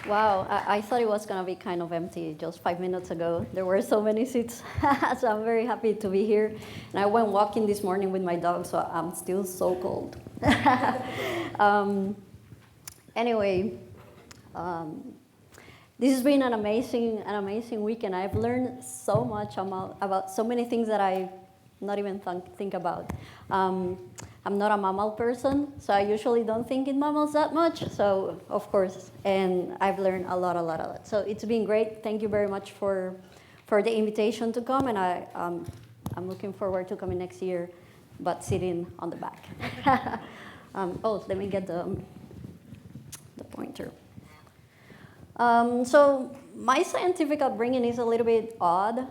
Wow, I thought it was going to be kind of empty just 5 minutes ago. There were so many seats, so I'm very happy to be here. And I went walking this morning with my dog, so I'm still so cold. um, anyway, um, this has been an amazing week, and I've learned so much about so many things that I not even think about. I'm not a mammal person, so I usually don't think in mammals that much. So, of course, and I've learned a lot. So it's been great. Thank you very much for the invitation to come, and I'm looking forward to coming next year, but sitting on the back. Let me get the pointer. So my scientific upbringing is a little bit odd.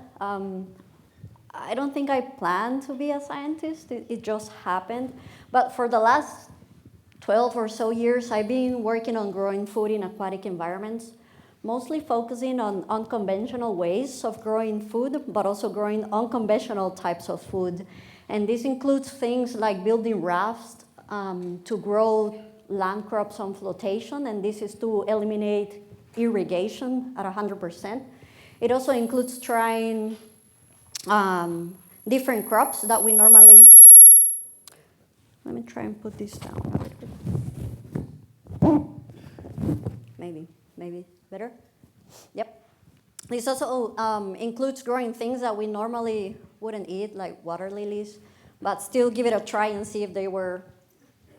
I don't think I planned to be a scientist. It just happened. But for the last 12 or so years, I've been working on growing food in aquatic environments, mostly focusing on unconventional ways of growing food, but also growing unconventional types of food. And this includes things like building rafts to grow land crops on flotation, and this is to eliminate irrigation at 100%. It also includes trying different crops that we normally, let me try and put this down a little bit. Maybe better? Yep. This also includes growing things that we normally wouldn't eat, like water lilies, but still give it a try and see if they were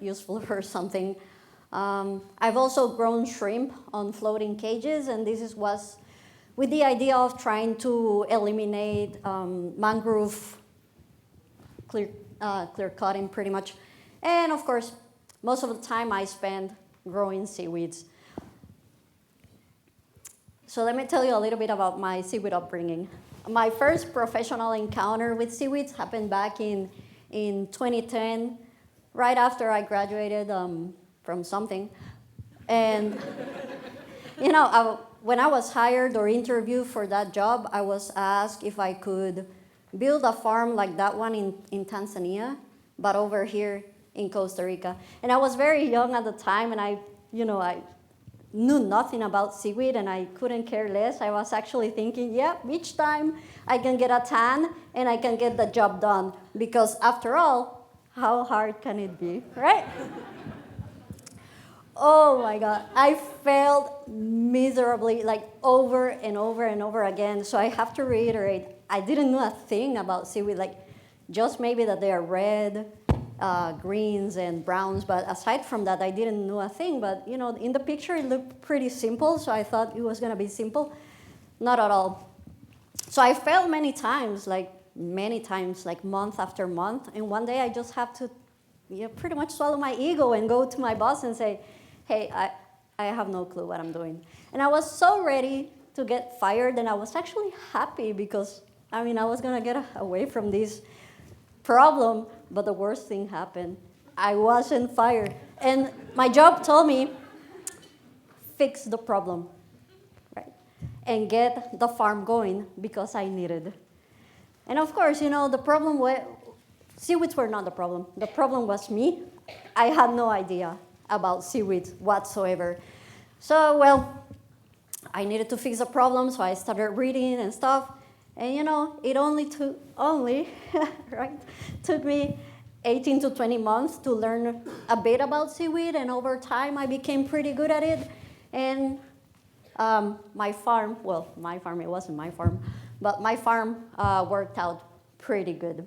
useful for something. I've also grown shrimp on floating cages, and this was with the idea of trying to eliminate mangrove clear cutting pretty much. And of course, most of the time I spend growing seaweeds. So let me tell you a little bit about my seaweed upbringing. My first professional encounter with seaweeds happened back in 2010, right after I graduated from something. And when I was hired or interviewed for that job, I was asked if I could build a farm like that one in Tanzania, but over here in Costa Rica. And I was very young at the time, and I knew nothing about seaweed, and I couldn't care less. I was actually thinking, each time I can get a tan and I can get the job done, because after all, how hard can it be, right? Oh my God, I failed miserably, like over and over again. So I have to reiterate, I didn't know a thing about seaweed, like just maybe that they are red, greens, and browns. But aside from that, I didn't know a thing. But in the picture, it looked pretty simple, so I thought it was gonna be simple. Not at all. So I failed many times, like month after month. And one day I just have to pretty much swallow my ego and go to my boss and say, hey, I have no clue what I'm doing. And I was so ready to get fired, and I was actually happy because, I was gonna get away from this problem, but the worst thing happened. I wasn't fired. And my job told me, fix the problem, right? And get the farm going because I needed. And of course, the problem seaweeds were not the problem. The problem was me. I had no idea about seaweed whatsoever. So, I needed to fix the problem, so I started reading and stuff. And it only took me 18 to 20 months to learn a bit about seaweed, and over time I became pretty good at it. And my farm, it wasn't my farm, but my farm worked out pretty good.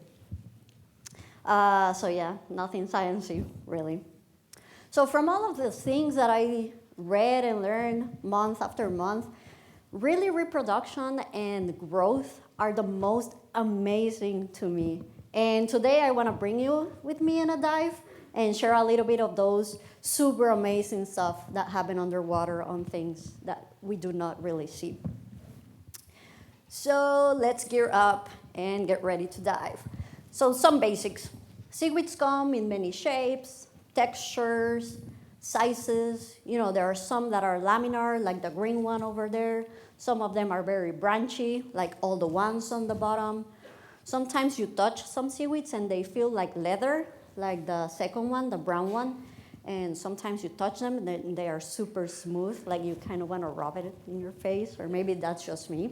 Nothing sciencey, really. So from all of the things that I read and learned month after month, really reproduction and growth are the most amazing to me. And today I want to bring you with me in a dive and share a little bit of those super amazing stuff that happen underwater on things that we do not really see. So let's gear up and get ready to dive. So some basics. Seaweeds come in many shapes, textures, sizes. There are some that are laminar, like the green one over there. Some of them are very branchy, like all the ones on the bottom. Sometimes you touch some seaweeds and they feel like leather, like the second one, the brown one. And sometimes you touch them and they are super smooth, like you kind of want to rub it in your face, or maybe that's just me.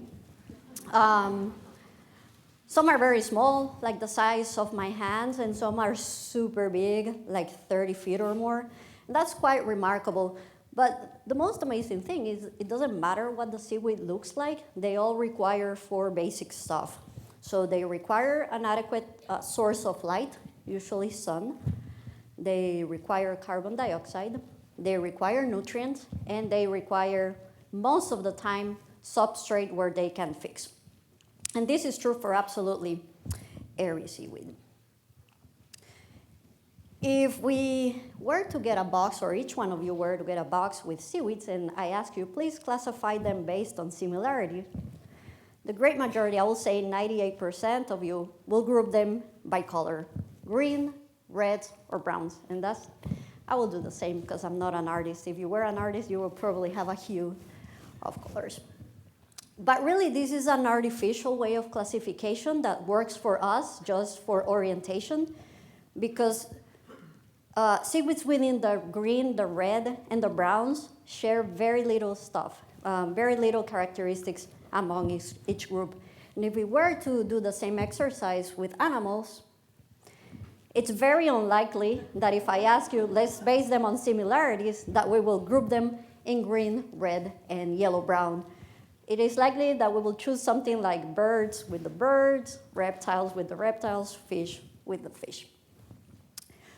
Some are very small, like the size of my hands, and some are super big, like 30 feet or more. And that's quite remarkable. But the most amazing thing is it doesn't matter what the seaweed looks like, they all require 4 basic stuff. So they require an adequate source of light, usually sun. They require carbon dioxide, they require nutrients, and they require, most of the time, substrate where they can fix. And this is true for absolutely every seaweed. If we were to get a box, or each one of you were to get a box with seaweeds, and I ask you, please classify them based on similarity, the great majority, I will say 98% of you, will group them by color: green, reds, or browns. And I will do the same because I'm not an artist. If you were an artist, you will probably have a hue of colors. But really, this is an artificial way of classification that works for us just for orientation, because seaweeds within the green, the red, and the browns share very little stuff, very little characteristics among each group. And if we were to do the same exercise with animals, it's very unlikely that if I ask you, let's base them on similarities, that we will group them in green, red, and yellow-brown. It is likely that we will choose something like birds with the birds, reptiles with the reptiles, fish with the fish.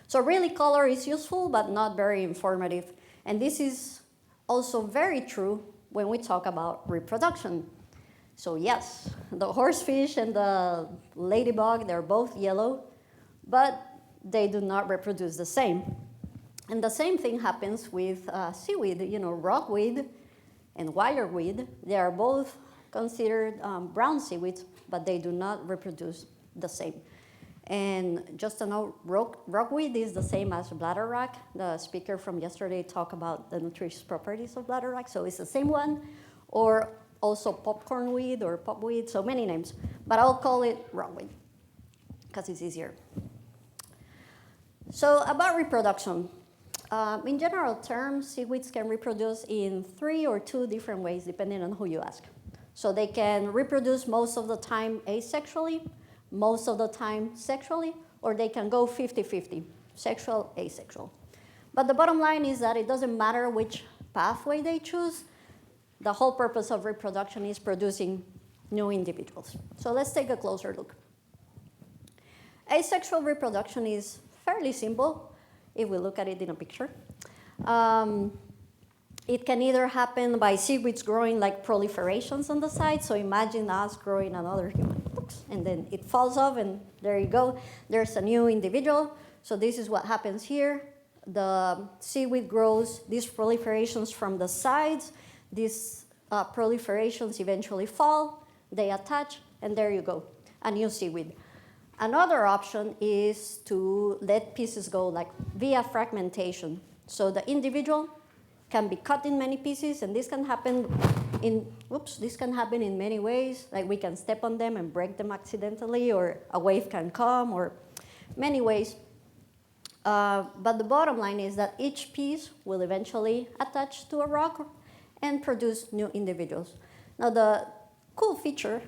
So really, color is useful, but not very informative. And this is also very true when we talk about reproduction. So yes, the horsefish and the ladybug, they're both yellow, but they do not reproduce the same. And the same thing happens with seaweed, rockweed and wireweed. They are both considered brown seaweeds, but they do not reproduce the same. And just to know, rockweed is the same as bladderwrack. The speaker from yesterday talked about the nutritious properties of bladderwrack, so it's the same one. Or also popcorn weed or popweed, so many names. But I'll call it rockweed because it's easier. So about reproduction. In general terms, seaweeds can reproduce in 3 or 2 different ways, depending on who you ask. So they can reproduce most of the time asexually, most of the time sexually, or they can go 50-50, sexual, asexual. But the bottom line is that it doesn't matter which pathway they choose. The whole purpose of reproduction is producing new individuals. So let's take a closer look. Asexual reproduction is fairly simple if we look at it in a picture. It can either happen by seaweeds growing like proliferations on the side. So imagine us growing another human. Oops, and then it falls off, and there you go. There's a new individual. So this is what happens here. The seaweed grows these proliferations from the sides. These proliferations eventually fall. They attach, and there you go, a new seaweed. Another option is to let pieces go, like via fragmentation. So the individual can be cut in many pieces, and this can happen in many ways. Like we can step on them and break them accidentally, or a wave can come, or many ways. But the bottom line is that each piece will eventually attach to a rock and produce new individuals. Now, the cool feature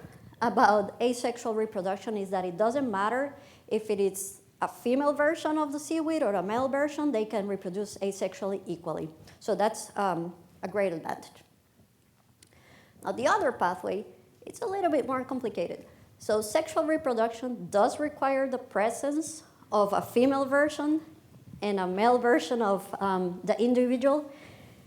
about asexual reproduction is that it doesn't matter if it is a female version of the seaweed or a male version, they can reproduce asexually equally. So that's a great advantage. Now, the other pathway, it's a little bit more complicated. So sexual reproduction does require the presence of a female version and a male version of the individual.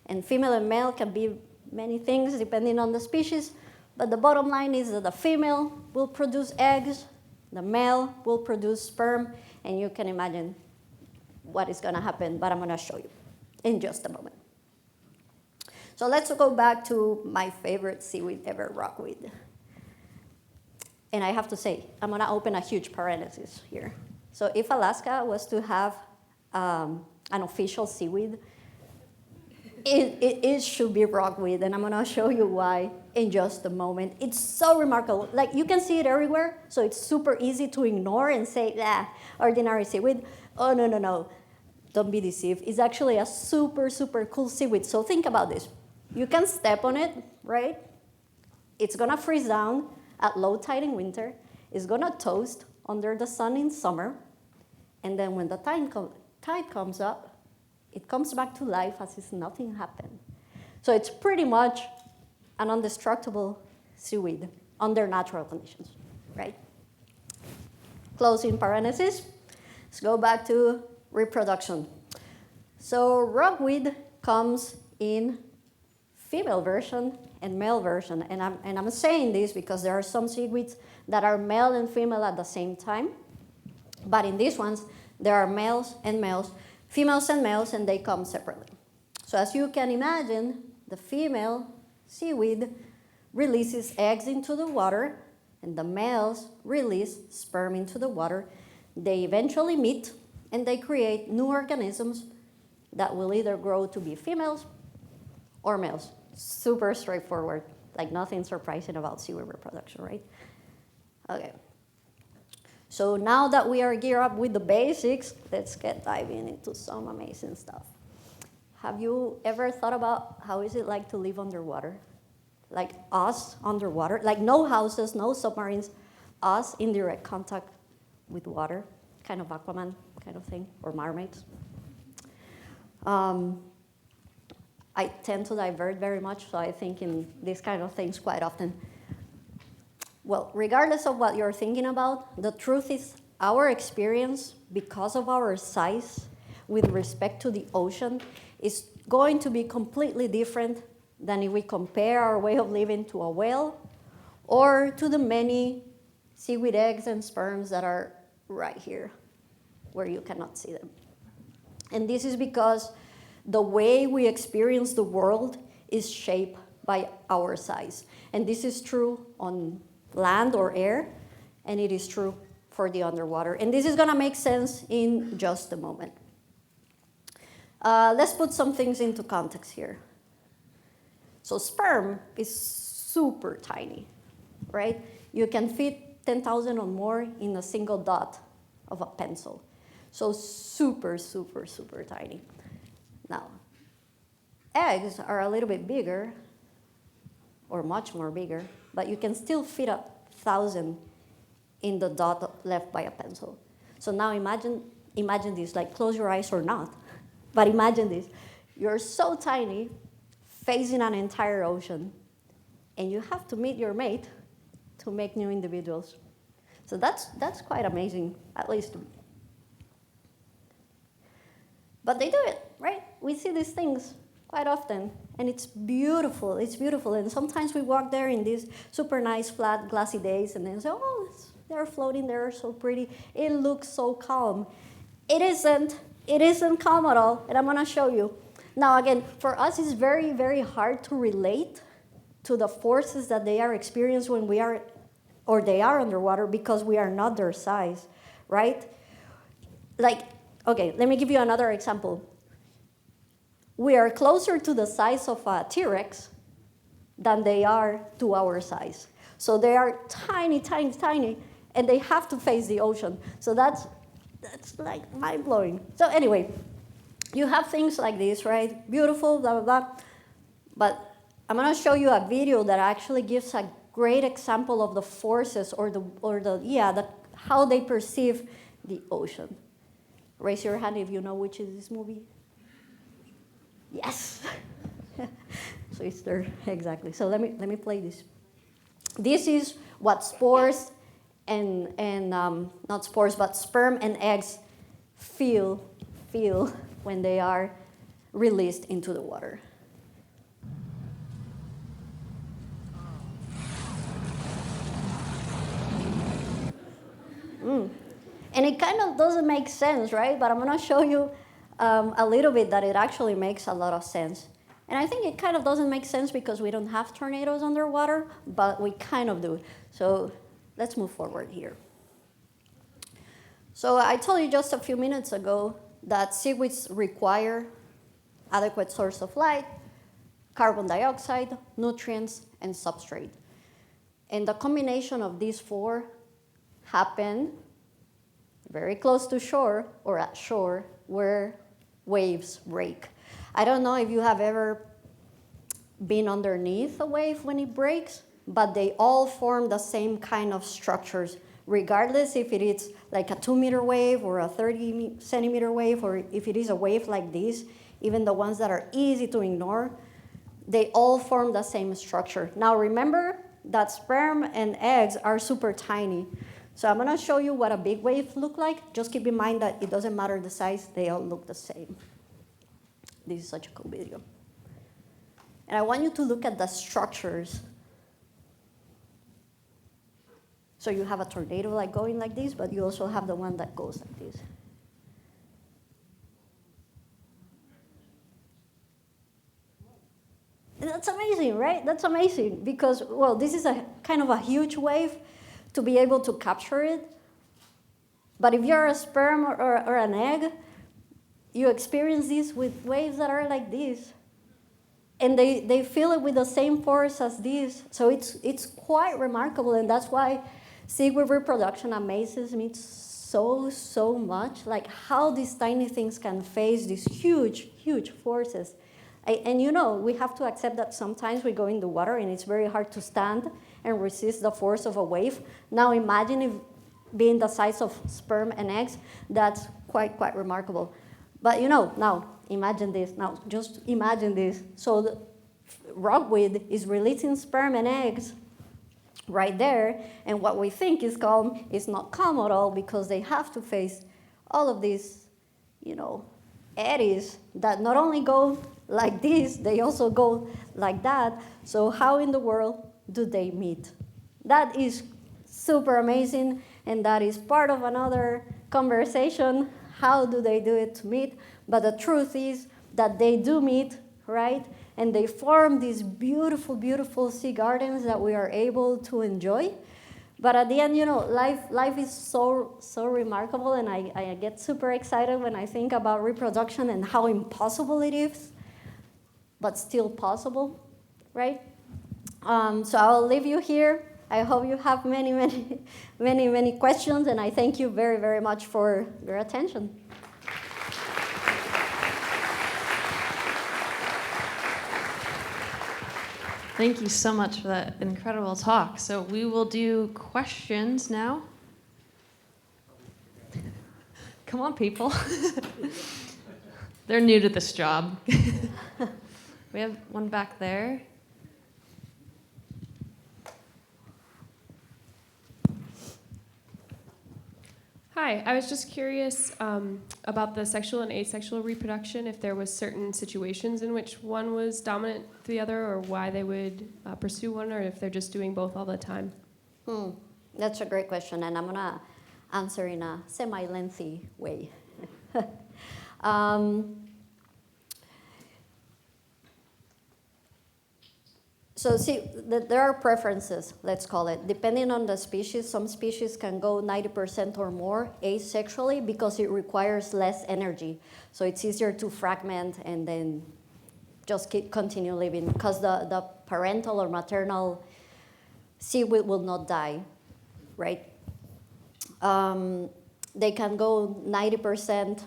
And female and male can be many things depending on the species. But the bottom line is that the female will produce eggs, the male will produce sperm, and you can imagine what is going to happen, but I'm going to show you in just a moment. So let's go back to my favorite seaweed ever, rockweed. And I have to say, I'm going to open a huge parenthesis here. So if Alaska was to have an official seaweed, it should be rockweed, and I'm going to show you why in just a moment. It's so remarkable. Like, you can see it everywhere, so it's super easy to ignore and say, ordinary seaweed. Oh, no. don't be deceived. It's actually a super, super cool seaweed. So think about this. You can step on it, right? It's gonna freeze down at low tide in winter. It's gonna toast under the sun in summer. And then when the tide comes up, it comes back to life as if nothing happened. So it's pretty much an indestructible seaweed under natural conditions, right? Closing parenthesis. Let's go back to reproduction. So rockweed comes in female version and male version. And I'm saying this because there are some seaweeds that are male and female at the same time. But in these ones, there are males and males, females and males, and they come separately. So as you can imagine, the female seaweed releases eggs into the water, and the males release sperm into the water. They eventually meet, and they create new organisms that will either grow to be females or males. Super straightforward, like nothing surprising about seaweed reproduction, right? Okay. So now that we are geared up with the basics, let's get diving into some amazing stuff. Have you ever thought about how is it like to live underwater? Like us underwater, like no houses, no submarines, us in direct contact with water, kind of Aquaman kind of thing, or mermaids. I tend to divert very much, so I think in these kind of things quite often. Well, regardless of what you're thinking about, the truth is our experience, because of our size with respect to the ocean, is going to be completely different than if we compare our way of living to a whale or to the many seaweed eggs and sperms that are right here where you cannot see them. And this is because the way we experience the world is shaped by our size. And this is true on land or air, and it is true for the underwater. And this is gonna make sense in just a moment. Let's put some things into context here. So sperm is super tiny, right? You can fit 10,000 or more in a single dot of a pencil. So super, super, super tiny. Now, eggs are a little bit bigger, or much more bigger, but you can still fit 1,000 in the dot left by a pencil. So now imagine this, like close your eyes or not, but imagine this. You're so tiny, facing an entire ocean, and you have to meet your mate to make new individuals. So that's quite amazing, at least to me. But they do it, right? We see these things quite often, and it's beautiful, and sometimes we walk there in these super nice, flat, glassy days, and then say, oh, they're floating there, so pretty, it looks so calm. It isn't calm at all, and I'm gonna show you. Now again, for us, it's very, very hard to relate to the forces that they are experiencing when they are underwater because we are not their size, right? Like, okay, let me give you another example. We are closer to the size of a T-Rex than they are to our size. So they are tiny, tiny, tiny, and they have to face the ocean. So that's like mind-blowing. So anyway, you have things like this, right? Beautiful, blah, blah, blah. But I'm gonna show you a video that actually gives a great example of the forces or how they perceive the ocean. Raise your hand if you know which is this movie. Yes. So it's there, exactly. So let me play this. This is what spores and not spores, but sperm and eggs feel when they are released into the water. And it kind of doesn't make sense, right? But I'm going to show you a little bit that it actually makes a lot of sense. And I think it kind of doesn't make sense because we don't have tornadoes underwater, but we kind of do. So let's move forward here. So I told you just a few minutes ago that seaweeds require adequate source of light, carbon dioxide, nutrients, and substrate. And the combination of these four happen very close to shore or at shore where waves break. I don't know if you have ever been underneath a wave when it breaks, but they all form the same kind of structures, regardless if it is like a 2-meter wave or a 30-centimeter wave, or if it is a wave like this, even the ones that are easy to ignore, they all form the same structure. Now remember that sperm and eggs are super tiny. So I'm gonna show you what a big wave looks like. Just keep in mind that it doesn't matter the size, they all look the same. This is such a cool video. And I want you to look at the structures. So you have a tornado like going like this, but you also have the one that goes like this. And that's amazing, right? That's amazing because, well, this is a kind of a huge wave to be able to capture it. But if you're a sperm or an egg, you experience this with waves that are like this. And they feel it with the same force as this. So it's quite remarkable, and that's why seaweed reproduction amazes me so much. Like how these tiny things can face these huge forces. And you know, we have to accept that sometimes we go in the water and it's very hard to stand and resist the force of a wave. Now imagine if being the size of sperm and eggs, that's quite remarkable. But you know, now imagine this. Now just imagine this. So the rockweed is releasing sperm and eggs right there, and what we think is calm is not calm at all because they have to face all of these, you know, eddies that not only go like this, they also go like that. So how in the world do they meet? That is super amazing, and that is part of another conversation. How do they do it to meet? But the truth is that they do meet, right? And they form these beautiful sea gardens that we are able to enjoy. But at the end, you know, life is so remarkable, and I get super excited when I think about reproduction and how impossible it is, but still possible, right? So I'll leave you here. I hope you have many questions, and I thank you very much for your attention. Thank you so much for that incredible talk. So we will do questions now. Come on, people. They're new to this job. We have one back there. Hi, I was just curious about the sexual and asexual reproduction, if there was certain situations in which one was dominant to the other, or why they would pursue one, or if they're just doing both all the time. That's a great question, and I'm gonna answer in a semi-lengthy way. So see, there are preferences, let's call it. Depending on the species, some species can go 90% or more asexually because it requires less energy. So it's easier to fragment and then just continue living because the parental or maternal seaweed will not die, right? They can go 90%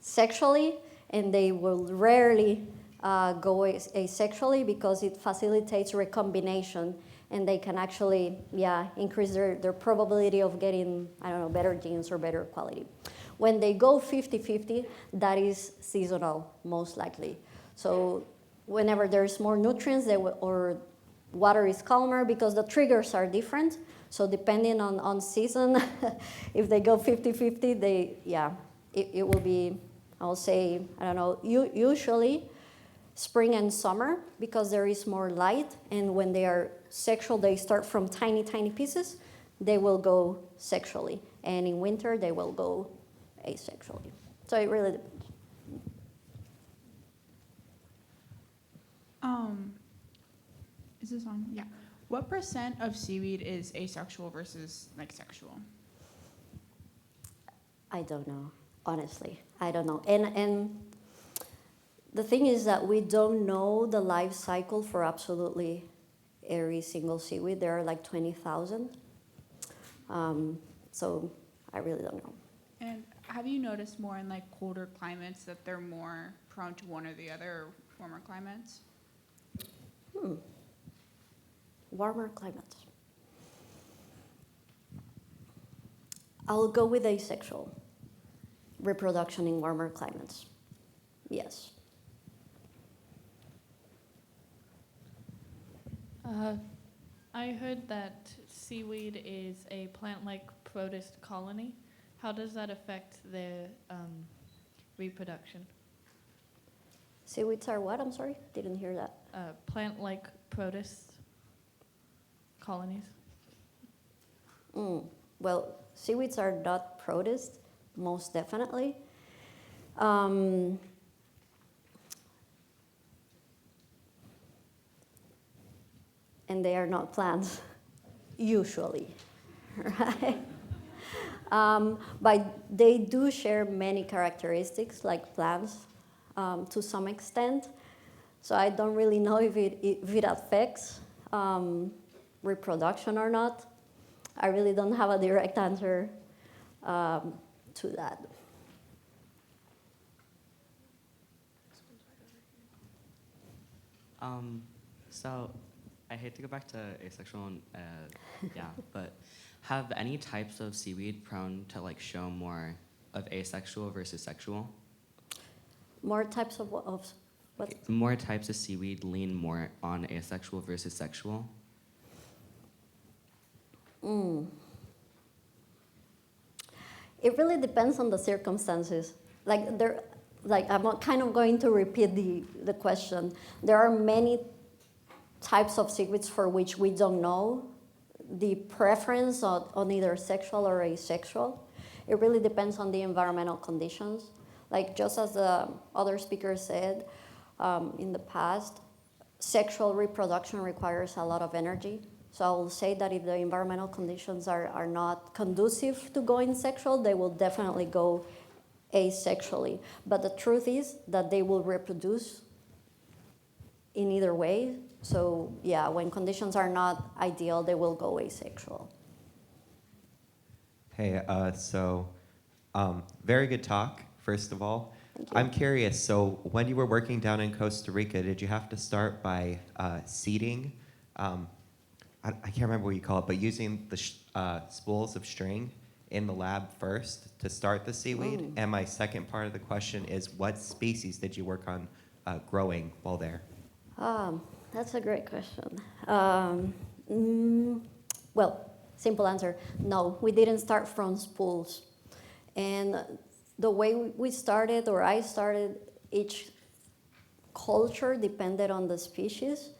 sexually, and they will rarely go asexually because it facilitates recombination, and they can actually, increase their probability of getting, I don't know, better genes or better quality. When they go 50-50, that is seasonal, most likely. So whenever there's more nutrients or water is calmer, because the triggers are different. So depending on season, if they go 50-50, it will be, I'll say, I don't know, usually spring and summer, because there is more light, and when they are sexual, they start from tiny pieces, they will go sexually, and in winter, they will go asexually. So it really depends. Is this on? Yeah. What % of seaweed is asexual versus like sexual? I don't know, honestly. I don't know. And the thing is that we don't know the life cycle for absolutely every single seaweed. There are like 20,000. So I really don't know. And Have you noticed more in like colder climates that they're more prone to one or the other, or warmer climates? Warmer climates. I'll go with asexual reproduction in warmer climates. Yes. I heard that seaweed is a plant-like protist colony. How does that affect their reproduction? Seaweeds are what? I'm sorry? Didn't hear that. Plant-like protist colonies. Well, seaweeds are not protists, most definitely. And they are not plants, usually, right? But they do share many characteristics like plants to some extent. So I don't really know if it affects reproduction or not. I really don't have a direct answer to that. So I hate to go back to asexual, but have any types of seaweed prone to like show more of asexual versus sexual? More types of what? More types of seaweed lean more on asexual versus sexual? It really depends on the circumstances. I'm kind of going to repeat the question. There are many types of seaweeds for which we don't know the preference on either sexual or asexual. It really depends on the environmental conditions. Like just as the other speaker said in the past, sexual reproduction requires a lot of energy. So I will say that if the environmental conditions are not conducive to going sexual, they will definitely go asexually. But the truth is that they will reproduce in either way. So yeah, when conditions are not ideal, they will go asexual. Hey, very good talk, first of all. Thank you. I'm curious, so when you were working down in Costa Rica, did you have to start by seeding? I can't remember what you call it, but using the spools of string in the lab first to start the seaweed? And my second part of the question is, what species did you work on growing while there? That's a great question. Well, simple answer, no, we didn't start from spools. And the way we started, or I started, each culture depended on the species.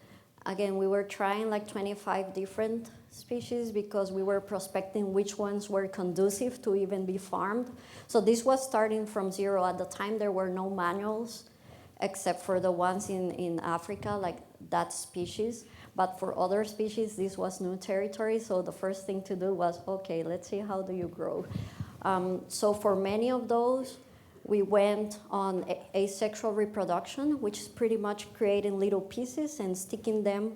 Again, we were trying like 25 different species because we were prospecting which ones were conducive to even be farmed. So this was starting from zero. At the time, there were no manuals except for the ones in Africa, like that species. But for other species, this was new territory. So the first thing to do was, okay, let's see how do you grow. So for many of those, we went on asexual reproduction, which is pretty much creating little pieces and sticking them,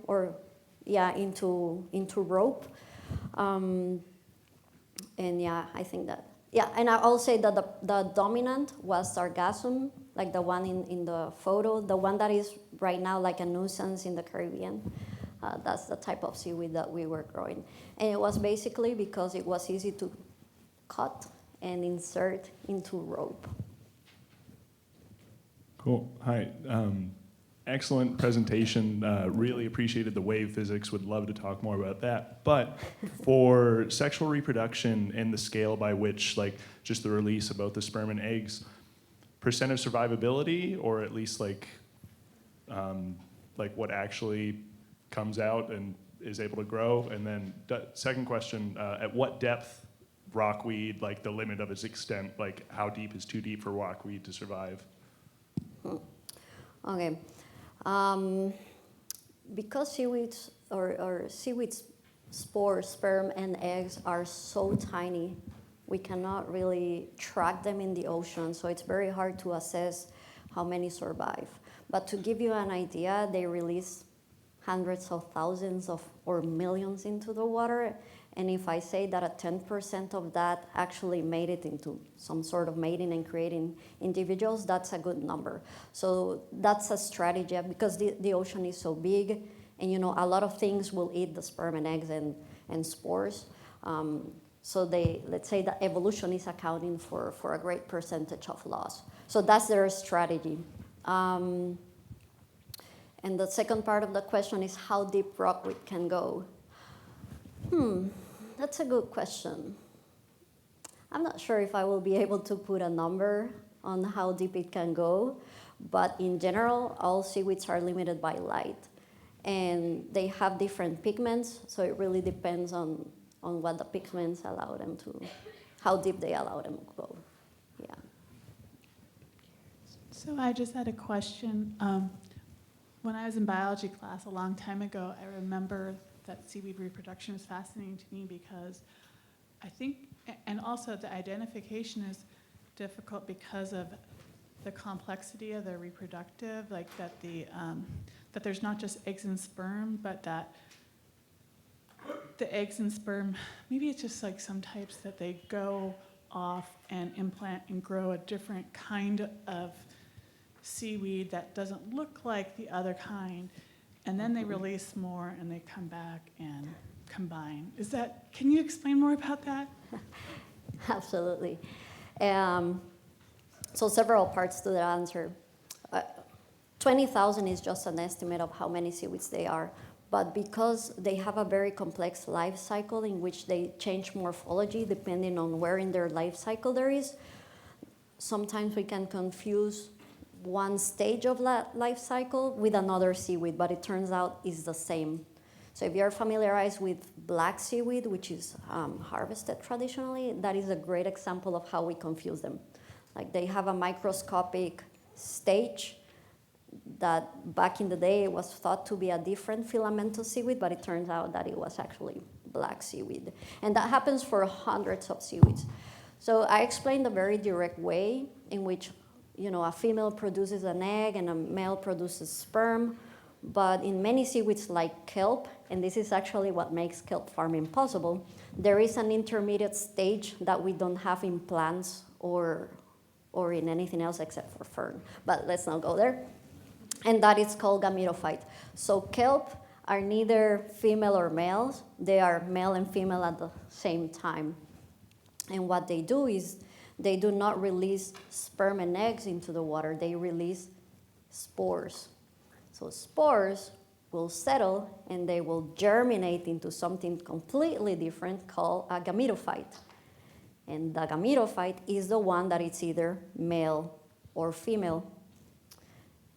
into rope. And yeah, I think that, and I'll say that the dominant was sargassum, like the one in the photo, the one that is right now like a nuisance in the Caribbean. That's the type of seaweed that we were growing. And it was basically because it was easy to cut and insert into rope. Cool. Hi. Excellent presentation. Really appreciated the wave physics. Would love to talk more about that. But for sexual reproduction and the scale by which, like, just the release of both the sperm and eggs, percent of survivability, or at least like what actually comes out and is able to grow. And then second question, at what depth rockweed, like the limit of its extent, like how deep is too deep for rockweed to survive? Okay. Because seaweeds or seaweeds spores, sperm, and eggs are so tiny, we cannot really track them in the ocean, so it's very hard to assess how many survive. But to give you an idea, they release hundreds of thousands or millions into the water, And if I say that a 10% of that actually made it into some sort of mating and creating individuals, that's a good number. So that's a strategy because the ocean is so big, and a lot of things will eat the sperm and eggs and spores. So let's say that evolution is accounting for a great percentage of loss. So that's their strategy. And the second part of the question is how deep rockweed can go. That's a good question. I'm not sure if I will be able to put a number on how deep it can go, but in general, all seaweeds are limited by light. And they have different pigments, so it really depends on what the pigments allow them to, how deep they allow them to go. Yeah. So I just had a question. When I was in biology class a long time ago, I remember that seaweed reproduction is fascinating to me because I think, and also the identification is difficult because of the complexity of the reproductive, like that that there's not just eggs and sperm, but that the eggs and sperm, maybe it's just like some types that they go off and implant and grow a different kind of seaweed that doesn't look like the other kind, and then they release more and they come back and combine. Can you explain more about that? Absolutely. So several parts to the answer. 20,000 is just an estimate of how many seaweeds they are, but because they have a very complex life cycle in which they change morphology depending on where in their life cycle there is, sometimes we can confuse one stage of life cycle with another seaweed, but it turns out it's the same. So if you're familiarized with black seaweed, which is harvested traditionally, that is a great example of how we confuse them. Like they have a microscopic stage that back in the day was thought to be a different filamentous seaweed, but it turns out that it was actually black seaweed. And that happens for hundreds of seaweeds. So I explained a very direct way in which a female produces an egg and a male produces sperm, but in many seaweeds like kelp, and this is actually what makes kelp farming possible, there is an intermediate stage that we don't have in plants or in anything else except for fern. But let's not go there. And that is called gametophyte. So kelp are neither female or males. They are male and female at the same time. And what they do is they do not release sperm and eggs into the water. They release spores. So spores will settle and they will germinate into something completely different called a gametophyte. And the gametophyte is the one that is either male or female.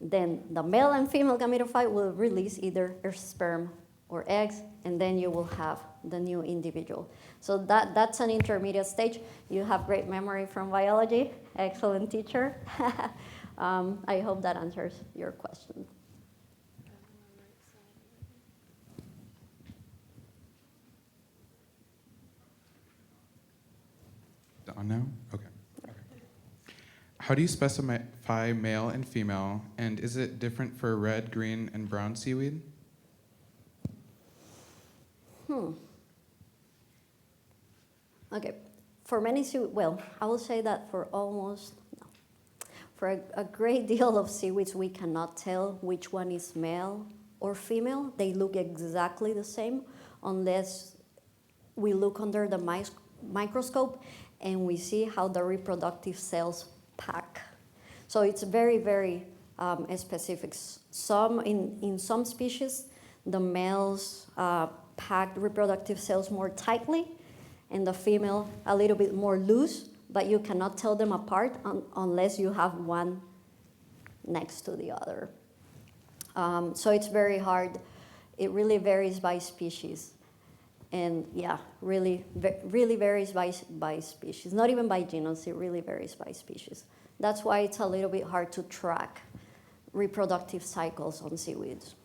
Then the male and female gametophyte will release either sperm or eggs, and then you will have the new individual. So that's an intermediate stage. You have great memory from biology. Excellent teacher. I hope that answers your question. On now? Okay. How do you specify male and female, and is it different for red, green, and brown seaweed? Okay. For many seaweed, well, I will say that for a great deal of seaweeds, we cannot tell which one is male or female. They look exactly the same unless we look under the microscope and we see how the reproductive cells pack. So it's very, very specific. In some species, the males pack reproductive cells more tightly, and the female a little bit more loose, but you cannot tell them apart unless you have one next to the other. So it's very hard. It really varies by species. And yeah, really varies by species. Not even by genus, it really varies by species. That's why it's a little bit hard to track reproductive cycles on seaweeds.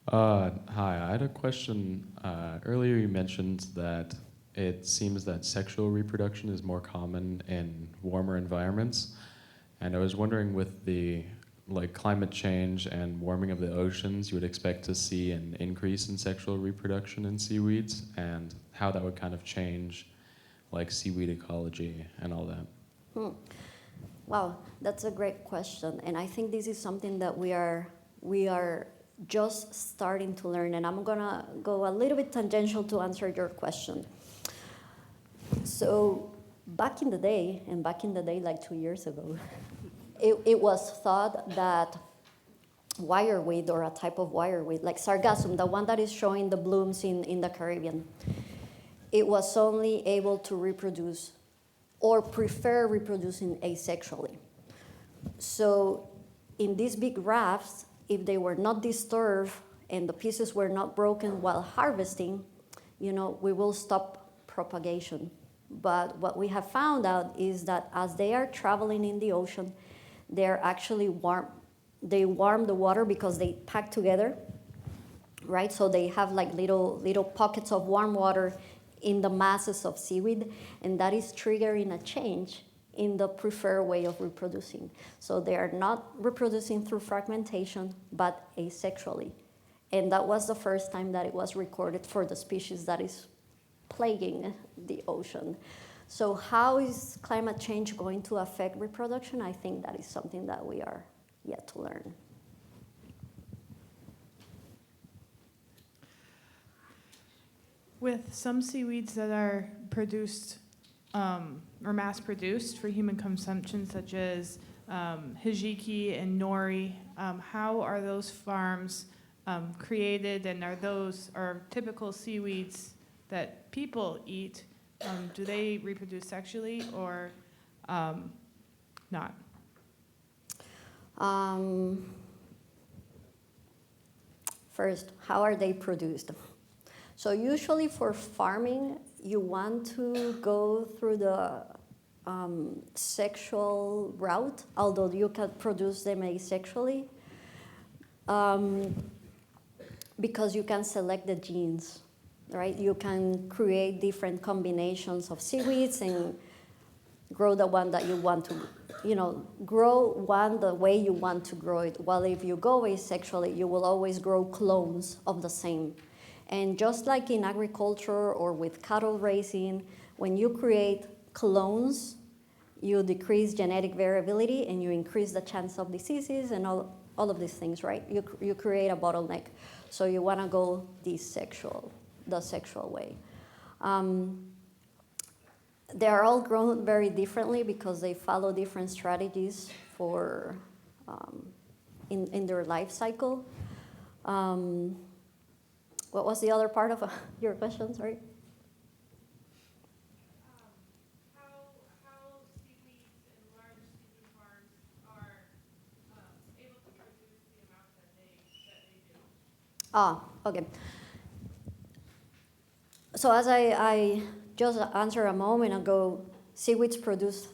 Hi, I had a question. Earlier you mentioned that it seems that sexual reproduction is more common in warmer environments. And I was wondering with the like climate change and warming of the oceans, you would expect to see an increase in sexual reproduction in seaweeds, and how that would kind of change like seaweed ecology and all that. Wow, that's a great question, and I think this is something that we are just starting to learn, and I'm gonna go a little bit tangential to answer your question. So back in the day like 2 years ago, it was thought that wireweed, or a type of wireweed, like sargassum, the one that is showing the blooms in the Caribbean, it was only able to reproduce or prefer reproducing asexually. So in these big rafts, if they were not disturbed and the pieces were not broken while harvesting, we will stop propagation. But what we have found out is that as they are traveling in the ocean, they're actually they warm the water because they pack together, right? So they have like little pockets of warm water in the masses of seaweed, and that is triggering a change in the preferred way of reproducing. So they are not reproducing through fragmentation, but asexually. And that was the first time that it was recorded for the species that is plaguing the ocean. So how is climate change going to affect reproduction? I think that is something that we are yet to learn. With some seaweeds that are produced or mass produced for human consumption, such as hijiki and nori, how are those farms created, and are typical seaweeds that people eat, do they reproduce sexually or not? First, how are they produced? So usually for farming, you want to go through the sexual route, although you can produce them asexually, because you can select the genes, right? You can create different combinations of seaweeds and grow the one that you want to, grow one the way you want to grow it. While if you go asexually, you will always grow clones of the same. And just like in agriculture or with cattle raising, when you create clones, you decrease genetic variability and you increase the chance of diseases and all of these things, right? You create a bottleneck. So you want to go the sexual way. They are all grown very differently because they follow different strategies for in their life cycle. What was the other part of your question, sorry? How seaweeds and large seaweed farms are able to produce the amount that they do. Okay. So as I just answered a moment ago, seaweeds produce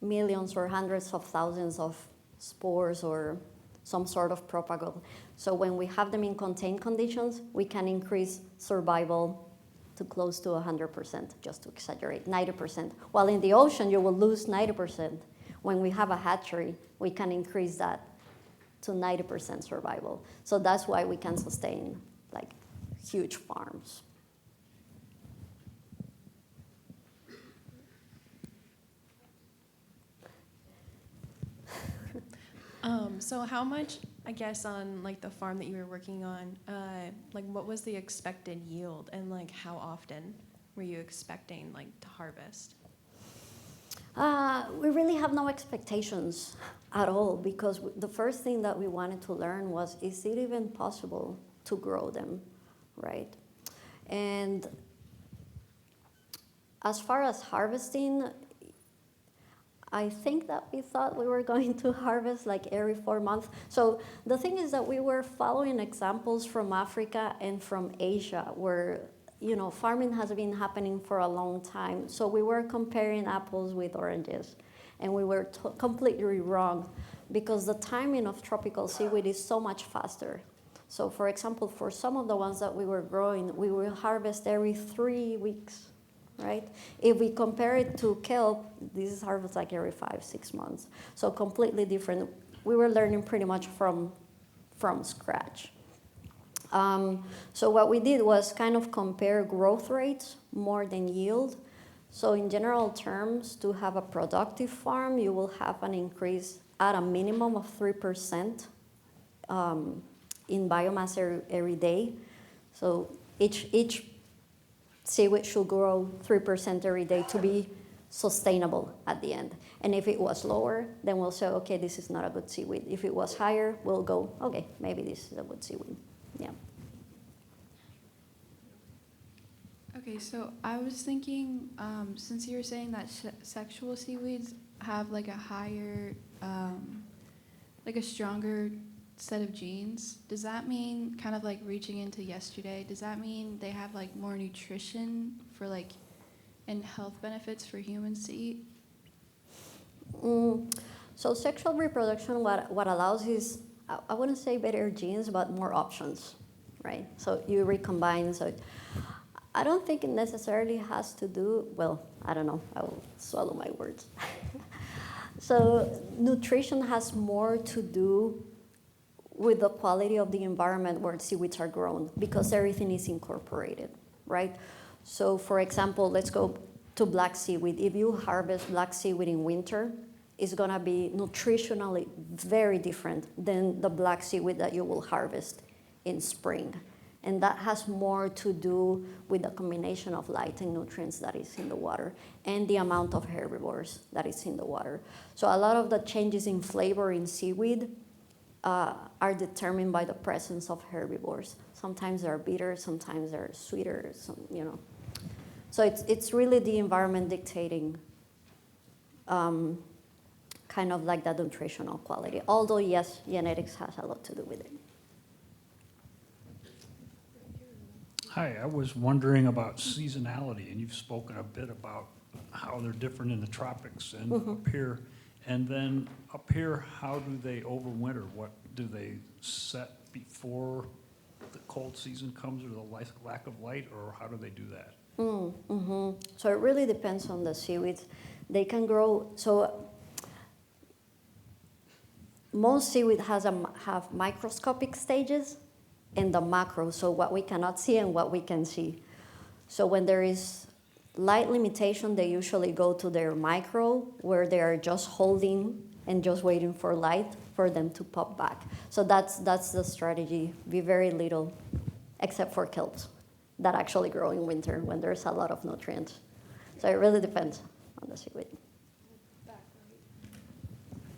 millions or hundreds of thousands of spores or some sort of propagule. So when we have them in contained conditions, we can increase survival to close to 100%, just to exaggerate, 90%. While in the ocean, you will lose 90%. When we have a hatchery, we can increase that to 90% survival. So that's why we can sustain like huge farms. So how much, I guess, on like the farm that you were working on, like what was the expected yield, and like how often were you expecting like to harvest? We really have no expectations at all, because the first thing that we wanted to learn was, is it even possible to grow them, right? And as far as harvesting, I think that we thought we were going to harvest like every 4 months. So the thing is that we were following examples from Africa and from Asia where, farming has been happening for a long time. So we were comparing apples with oranges, and we were completely wrong, because the timing of tropical seaweed is so much faster. So for example, for some of the ones that we were growing, we will harvest every 3 weeks. Right? If we compare it to kelp, this is harvest like every 5-6 months. So completely different. we were learning pretty much from scratch. So what we did was kind of compare growth rates more than yield. So in general terms, to have a productive farm, you will have an increase at a minimum of 3% in biomass every day. So each seaweed should grow 3% every day to be sustainable at the end. And if it was lower, then we'll say, okay, this is not a good seaweed. If it was higher, we'll go, okay, maybe this is a good seaweed. Yeah. Okay, so I was thinking, since you were saying that sexual seaweeds have like a higher, like a stronger set of genes, does that mean, kind of like reaching into yesterday, does that mean they have like more nutrition for like, and health benefits for humans to eat? So sexual reproduction, what allows is, I wouldn't say better genes, but more options, right? So you recombine, so I don't think it necessarily has to do, well, I don't know, I will swallow my words. So nutrition has more to do with the quality of the environment where seaweeds are grown, because everything is incorporated, right? So for example, let's go to black seaweed. If you harvest black seaweed in winter, it's gonna be nutritionally very different than the black seaweed that you will harvest in spring. And that has more to do with the combination of light and nutrients that is in the water and the amount of herbivores that is in the water. So a lot of the changes in flavor in seaweed are determined by the presence of herbivores. Sometimes they're bitter, sometimes they're sweeter, So it's really the environment dictating kind of like that nutritional quality. Although yes, genetics has a lot to do with it. Hi, I was wondering about seasonality, and you've spoken a bit about how they're different in the tropics and up here. And then up here, how do they overwinter? What do they set before the cold season comes or the lack of light, or how do they do that? So it really depends on the seaweeds. They can grow, so most seaweed have microscopic stages and the macro, so what we cannot see and what we can see. So when there is light limitation, they usually go to their micro, where they are just holding and just waiting for light for them to pop back. So that's the strategy. Be very little, except for kelps that actually grow in winter when there's a lot of nutrients. So it really depends on the seaweed.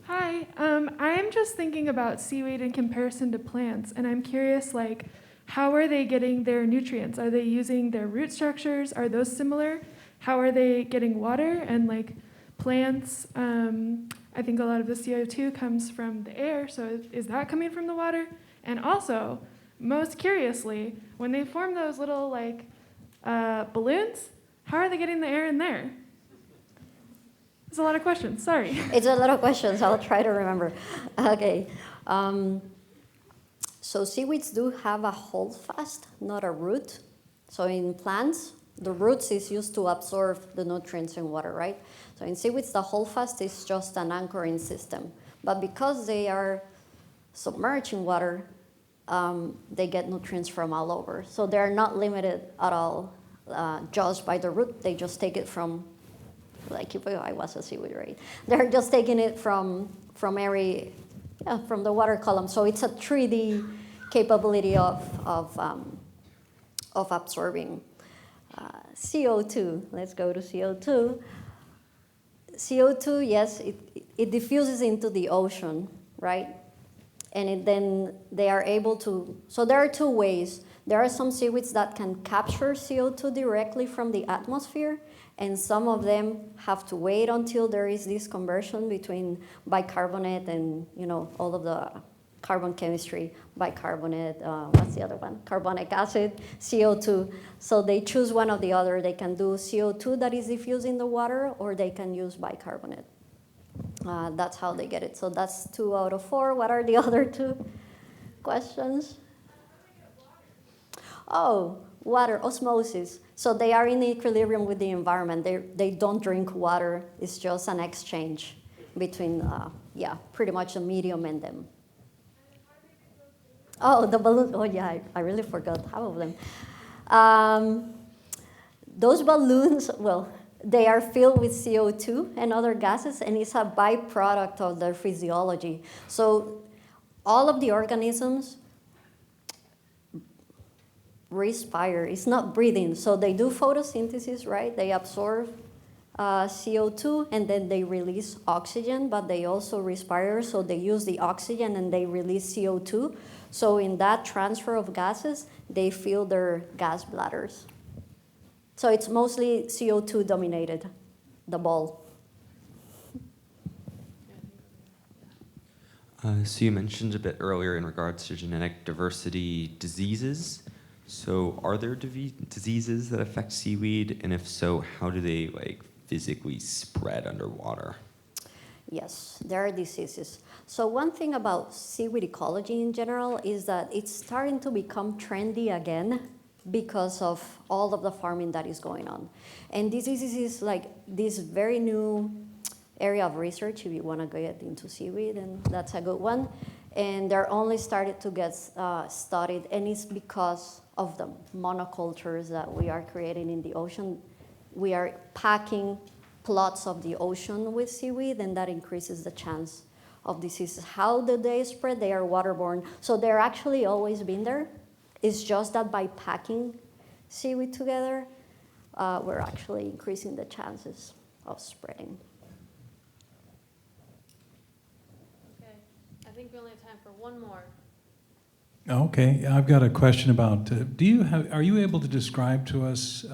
Hi, I'm just thinking about seaweed in comparison to plants, and I'm curious, like, how are they getting their nutrients? Are they using their root structures? Are those similar? How are they getting water? And like plants, I think a lot of the CO2 comes from the air, so is that coming from the water? And also, most curiously, when they form those little like balloons, how are they getting the air in there? It's a lot of questions, sorry. It's a lot of questions, I'll try to remember. Okay, so seaweeds do have a holdfast, not a root. So in plants, the roots is used to absorb the nutrients in water, right? So in seaweeds, the holdfast is just an anchoring system. But because they are submerged in water, they get nutrients from all over. So they're not limited at all just by the root. They just take it from, like if I was a seaweed, right? They're just taking it from the water column. So it's a 3D capability of absorbing CO2. Let's go to CO2. CO2, yes, it diffuses into the ocean, right? And then they are able to, so there are two ways. There are some seaweeds that can capture CO2 directly from the atmosphere, and some of them have to wait until there is this conversion between bicarbonate and, all of the carbon chemistry, bicarbonate, what's the other one? Carbonic acid, CO2. So they choose one or the other. They can do CO2 that is diffused in the water, or they can use bicarbonate. That's how they get it. So that's 2 out of 4. What are the other 2 questions? Oh, water, osmosis. So they are in equilibrium with the environment. They don't drink water. It's just an exchange between yeah, pretty much a medium in them. Oh, the balloon. Oh, yeah, I really forgot half of them. Those balloons, well, they are filled with CO2 and other gases, and it's a byproduct of their physiology. So all of the organisms respire. It's not breathing. So they do photosynthesis, right? They absorb CO2, and then they release oxygen, but they also respire, so they use the oxygen and they release CO2. So in that transfer of gases, they fill their gas bladders. So it's mostly CO2 dominated, the ball. So you mentioned a bit earlier in regards to genetic diversity diseases. So are there diseases that affect seaweed? And if so, how do they physically spread underwater? Yes, there are diseases. So one thing about seaweed ecology in general is that it's starting to become trendy again because of all of the farming that is going on. And this is like this very new area of research if you want to get into seaweed, and that's a good one. And they're only started to get studied, and it's because of the monocultures that we are creating in the ocean. We are packing plots of the ocean with seaweed, and that increases the chance of diseases. How do they spread? They are waterborne. So they're actually always been there. It's just that by packing seaweed together, we're actually increasing the chances of spreading. Okay, I think we only have time for one more. Okay, I've got a question about, are you able to describe to us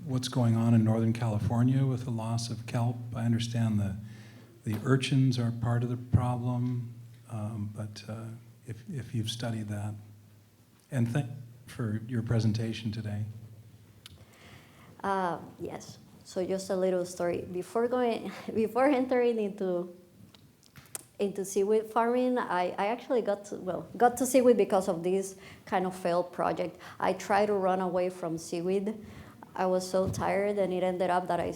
what's going on in Northern California with the loss of kelp? I understand the urchins are part of the problem, but if you've studied that. And thank you for your presentation today. Yes, so just a little story. Before entering into seaweed farming, I actually got to seaweed because of this kind of failed project. I tried to run away from seaweed. I was so tired, and it ended up that I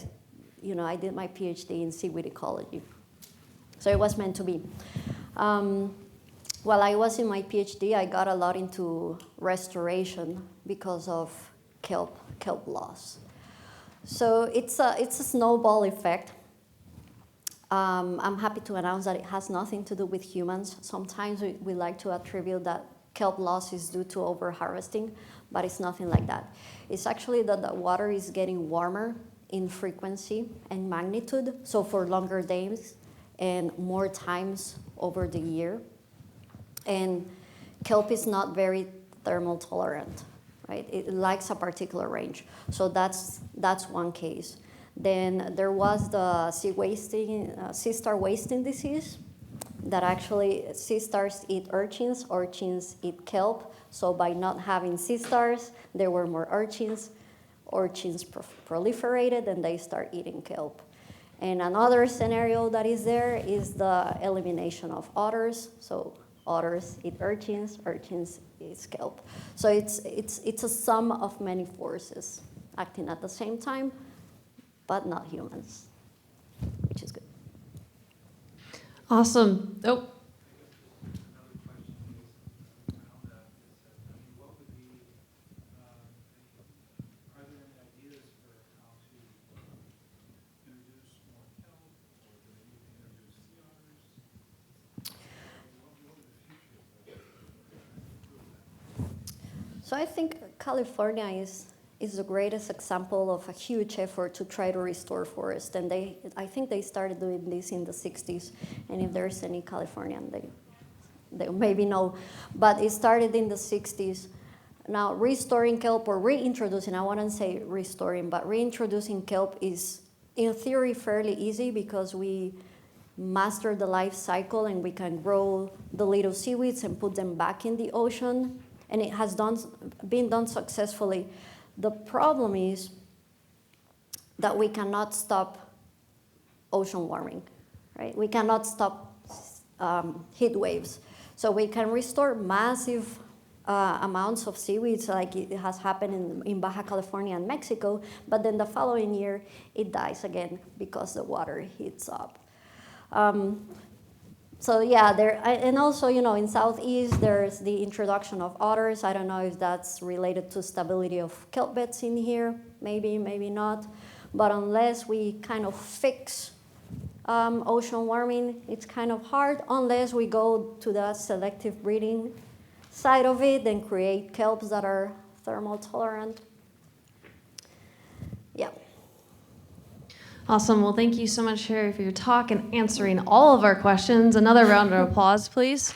did my PhD in seaweed ecology. So it was meant to be. While I was in my PhD, I got a lot into restoration because of kelp loss. So it's a snowball effect. I'm happy to announce that it has nothing to do with humans. Sometimes we like to attribute that kelp loss is due to overharvesting, but it's nothing like that. It's actually that the water is getting warmer in frequency and magnitude, so for longer days and more times over the year. And kelp is not very thermal tolerant, right? It likes a particular range. So that's one case. Then there was the sea star wasting disease, that actually sea stars eat urchins eat kelp. So by not having sea stars, there were more urchins proliferated, and they start eating kelp. And another scenario that is there is the elimination of otters. So otters eat urchins eat kelp. So it's a sum of many forces acting at the same time, but not humans, which is good. Awesome. Oh. So I think California is the greatest example of a huge effort to try to restore forest. And I think they started doing this in the 60s. And if there's any Californian, they maybe know. But it started in the 60s. Now, restoring kelp or reintroducing, I wouldn't say restoring, but reintroducing kelp is, in theory, fairly easy because we master the life cycle and we can grow the little seaweeds and put them back in the ocean. And it has been done successfully. The problem is that we cannot stop ocean warming, right? We cannot stop heat waves. So we can restore massive amounts of seaweeds, like it has happened in Baja California and Mexico, but then the following year it dies again because the water heats up. So yeah, and also, in Southeast, there's the introduction of otters. I don't know if that's related to stability of kelp beds in here, maybe, maybe not. But unless we kind of fix ocean warming, it's kind of hard, unless we go to the selective breeding side of it and create kelps that are thermal tolerant. Yeah. Awesome. Well, thank you so much, Sherry, for your talk and answering all of our questions. Another round of applause, please.